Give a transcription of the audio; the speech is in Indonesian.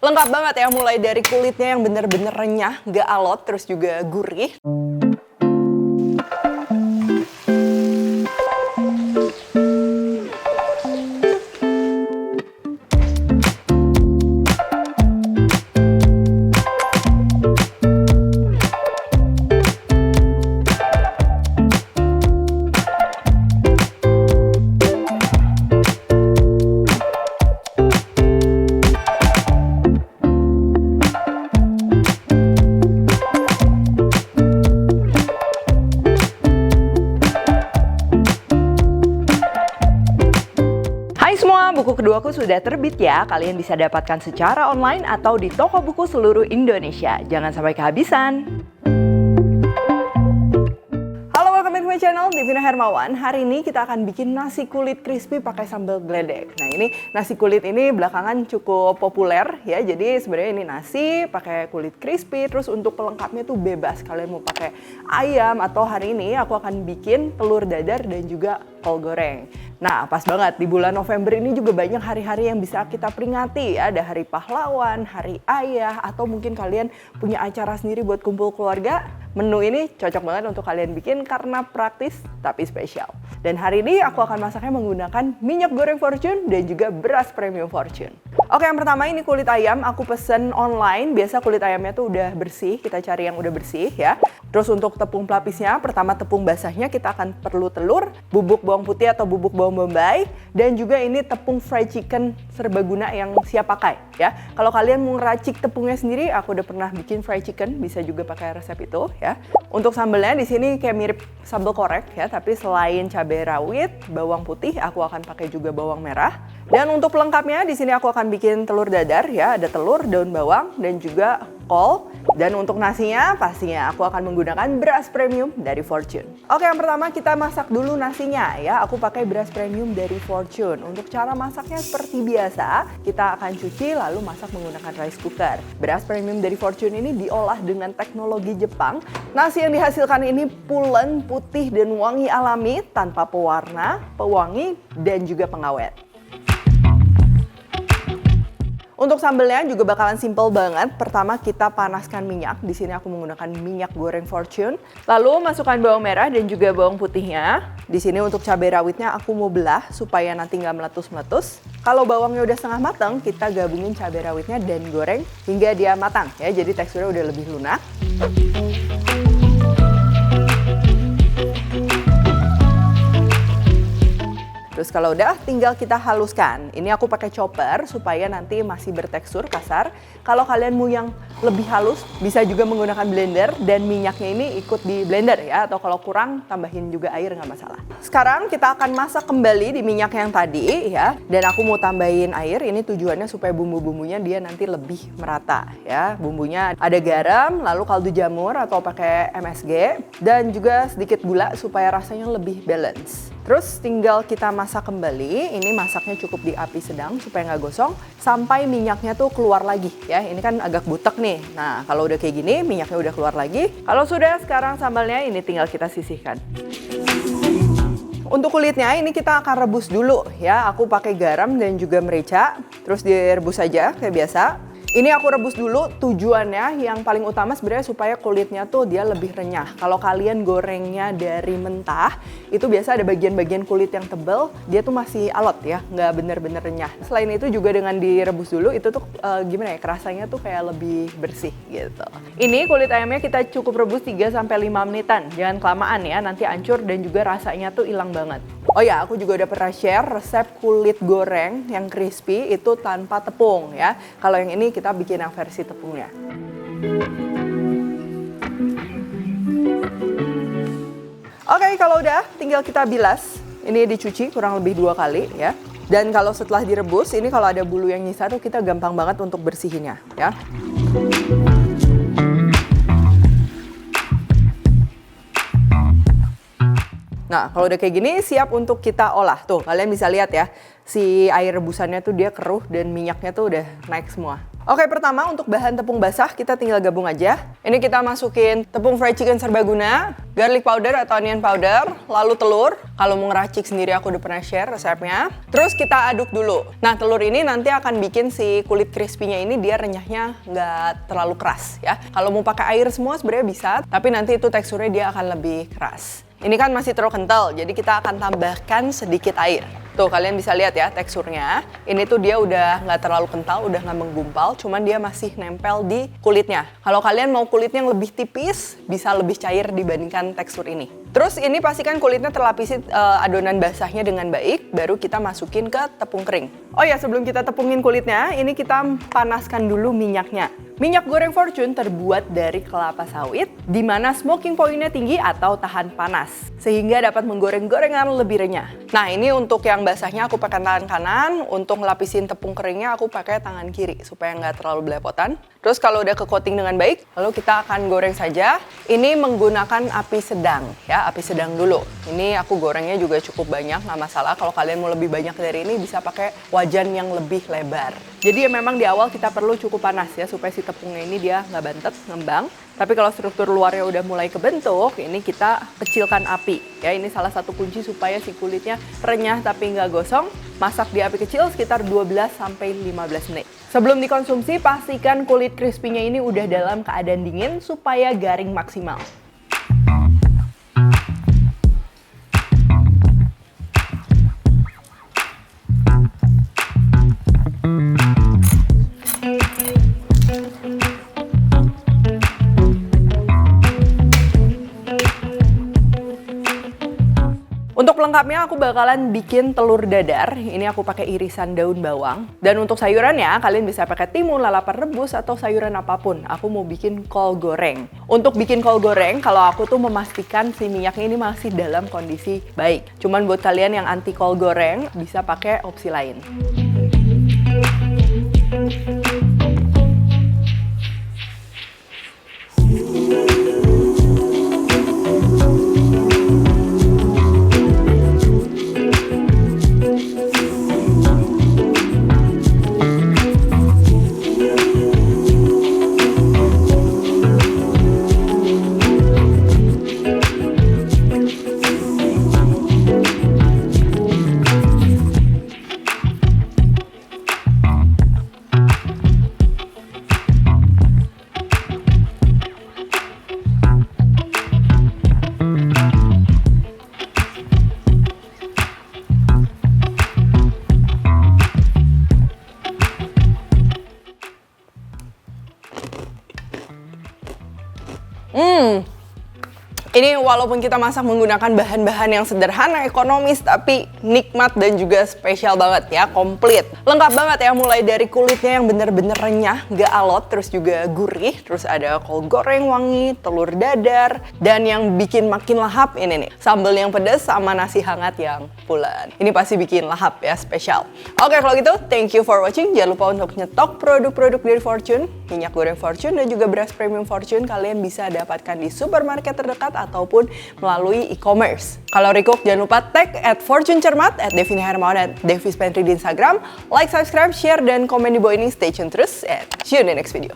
Lengkap banget ya, mulai dari kulitnya yang bener-bener renyah, gak alot, terus juga gurih. Buku keduaku sudah terbit ya, kalian bisa dapatkan secara online atau di toko buku seluruh Indonesia. Jangan sampai kehabisan. Halo, welcome back to my channel, Devina Hermawan. Hari ini kita akan bikin nasi kulit crispy pakai sambal geledek. Nah, ini nasi kulit ini belakangan cukup populer ya. Jadi sebenarnya ini nasi pakai kulit crispy, terus untuk pelengkapnya tuh bebas. Kalian mau pakai ayam atau hari ini aku akan bikin telur dadar dan juga kol goreng. Nah, pas banget di bulan November ini juga banyak hari-hari yang bisa kita peringati. Ada hari pahlawan, hari ayah, atau mungkin kalian punya acara sendiri buat kumpul keluarga. Menu ini cocok banget untuk kalian bikin karena praktis tapi spesial. Dan hari ini aku akan masaknya menggunakan minyak goreng Fortune dan juga beras premium Fortune. Oke, yang pertama ini kulit ayam aku pesen online. Biasa kulit ayamnya tuh udah bersih, kita cari yang udah bersih ya. Terus untuk tepung pelapisnya, pertama tepung basahnya kita akan perlu telur, bubuk bawang putih atau bubuk bawang bombay, dan juga ini tepung fried chicken serbaguna yang siap pakai ya. Kalau kalian mau ngeracik tepungnya sendiri, aku udah pernah bikin fried chicken, bisa juga pakai resep itu ya. Untuk sambalnya di sini kayak mirip sambal korek ya, tapi selain cabai rawit, bawang putih, aku akan pakai juga bawang merah. Dan untuk pelengkapnya di sini aku akan bikin telur dadar ya, ada telur, daun bawang, dan juga kol. Dan untuk nasinya pastinya aku akan menggunakan beras premium dari Fortune. Oke, yang pertama kita masak dulu nasinya ya. Aku pakai beras premium dari Fortune. Untuk cara masaknya seperti biasa, kita akan cuci lalu masak menggunakan rice cooker. Beras premium dari Fortune ini diolah dengan teknologi Jepang. Nasi yang dihasilkan ini pulen, putih, dan wangi alami tanpa pewarna, pewangi, dan juga pengawet. Untuk sambelnya juga bakalan simple banget. Pertama kita panaskan minyak. Di sini aku menggunakan minyak goreng Fortune. Lalu masukkan bawang merah dan juga bawang putihnya. Di sini untuk cabai rawitnya aku mau belah supaya nanti nggak meletus-meletus. Kalau bawangnya udah setengah matang, kita gabungin cabai rawitnya dan goreng hingga dia matang ya. Jadi teksturnya udah lebih lunak. Terus kalau udah tinggal kita haluskan. Ini aku pakai chopper supaya nanti masih bertekstur kasar. Kalau kalian mau yang lebih halus bisa juga menggunakan blender dan minyaknya ini ikut di blender ya. Atau kalau kurang tambahin juga air nggak masalah. Sekarang kita akan masak kembali di minyak yang tadi ya. Dan aku mau tambahin air. Ini tujuannya supaya bumbu-bumbunya dia nanti lebih merata ya. Bumbunya ada garam, lalu kaldu jamur atau pakai MSG. Dan juga sedikit gula supaya rasanya lebih balance. Terus tinggal kita masak kembali, ini masaknya cukup di api sedang supaya nggak gosong, sampai minyaknya tuh keluar lagi ya. Ini kan agak butek nih, nah kalau udah kayak gini minyaknya udah keluar lagi. Kalau sudah, sekarang sambalnya ini tinggal kita sisihkan. Untuk kulitnya ini kita akan rebus dulu ya, aku pakai garam dan juga merica, terus direbus aja kayak biasa. Ini aku rebus dulu, tujuannya yang paling utama sebenarnya supaya kulitnya tuh dia lebih renyah. Kalau kalian gorengnya dari mentah, itu biasa ada bagian-bagian kulit yang tebal, dia tuh masih alot ya, nggak bener-bener renyah. Selain itu juga dengan direbus dulu, itu tuh gimana ya, kerasanya tuh kayak lebih bersih gitu. Ini kulit ayamnya kita cukup rebus 3-5 menitan, jangan kelamaan ya, nanti hancur dan juga rasanya tuh hilang banget. Oh ya, aku juga udah pernah share resep kulit goreng yang crispy itu tanpa tepung ya. Kalau yang ini kita bikin yang versi tepungnya. Oke, kalau udah tinggal kita bilas. Ini dicuci kurang lebih 2 kali ya. Dan kalau setelah direbus, ini kalau ada bulu yang nyisa tuh kita gampang banget untuk bersihinnya ya. Nah, kalau udah kayak gini siap untuk kita olah. Tuh, kalian bisa lihat ya, si air rebusannya tuh dia keruh dan minyaknya tuh udah naik semua. Oke, pertama untuk bahan tepung basah kita tinggal gabung aja. Ini kita masukin tepung fried chicken serbaguna, garlic powder atau onion powder, lalu telur. Kalau mau ngeracik sendiri aku udah pernah share resepnya. Terus kita aduk dulu. Nah, telur ini nanti akan bikin si kulit crispy-nya ini dia renyahnya nggak terlalu keras ya. Kalau mau pakai air semua sebenarnya bisa, tapi nanti itu teksturnya dia akan lebih keras. Ini kan masih terlalu kental, jadi kita akan tambahkan sedikit air. Tuh, kalian bisa lihat ya teksturnya. Ini tuh dia udah nggak terlalu kental, udah nggak menggumpal, cuman dia masih nempel di kulitnya. Kalau kalian mau kulitnya yang lebih tipis, bisa lebih cair dibandingkan tekstur ini. Terus ini pastikan kulitnya terlapisi adonan basahnya dengan baik, baru kita masukin ke tepung kering. Oh ya, sebelum kita tepungin kulitnya, ini kita panaskan dulu minyaknya. Minyak goreng Fortune terbuat dari kelapa sawit, di mana smoking point-nya tinggi atau tahan panas, sehingga dapat menggoreng gorengan lebih renyah. Nah, ini untuk yang basahnya aku pakai tangan kanan, untuk ngelapisin tepung keringnya aku pakai tangan kiri, supaya nggak terlalu belepotan. Terus kalau udah ke-coating dengan baik, lalu kita akan goreng saja. Ini menggunakan api sedang, ya, api sedang dulu. Ini aku gorengnya juga cukup banyak, nggak masalah. Kalau kalian mau lebih banyak dari ini, bisa pakai wajan yang lebih lebar. Jadi ya memang di awal kita perlu cukup panas ya, supaya si tepungnya ini dia nggak bantet, ngembang. Tapi kalau struktur luarnya udah mulai kebentuk, ini kita kecilkan api. Ya, ini salah satu kunci supaya si kulitnya renyah tapi nggak gosong. Masak di api kecil sekitar 12-15 menit. Sebelum dikonsumsi, pastikan kulit crispy-nya ini udah dalam keadaan dingin supaya garing maksimal. Untuk pelengkapnya aku bakalan bikin telur dadar. Ini aku pakai irisan daun bawang. Dan untuk sayurannya kalian bisa pakai timun, lalapan rebus atau sayuran apapun. Aku mau bikin kol goreng. Untuk bikin kol goreng, kalau aku tuh memastikan si minyaknya ini masih dalam kondisi baik. Cuman buat kalian yang anti kol goreng bisa pakai opsi lain. Ini walaupun kita masak menggunakan bahan-bahan yang sederhana, ekonomis, tapi nikmat dan juga spesial banget ya, komplit. Lengkap banget ya, mulai dari kulitnya yang bener-bener renyah, gak alot, terus juga gurih, terus ada kol goreng wangi, telur dadar, dan yang bikin makin lahap ini nih, sambal yang pedas sama nasi hangat yang pulen. Ini pasti bikin lahap ya, spesial. Oke, kalau gitu, thank you for watching. Jangan lupa untuk nyetok produk-produk dari Fortune, minyak goreng Fortune, dan juga beras premium Fortune. Kalian bisa dapatkan di supermarket terdekat ataupun melalui e-commerce. Kalau recook jangan lupa tag @fortunecermat, @devinahermawan, @devispantry di Instagram. Like, subscribe, share, dan komen di bawah ini. Stay tune terus and see you in the next video.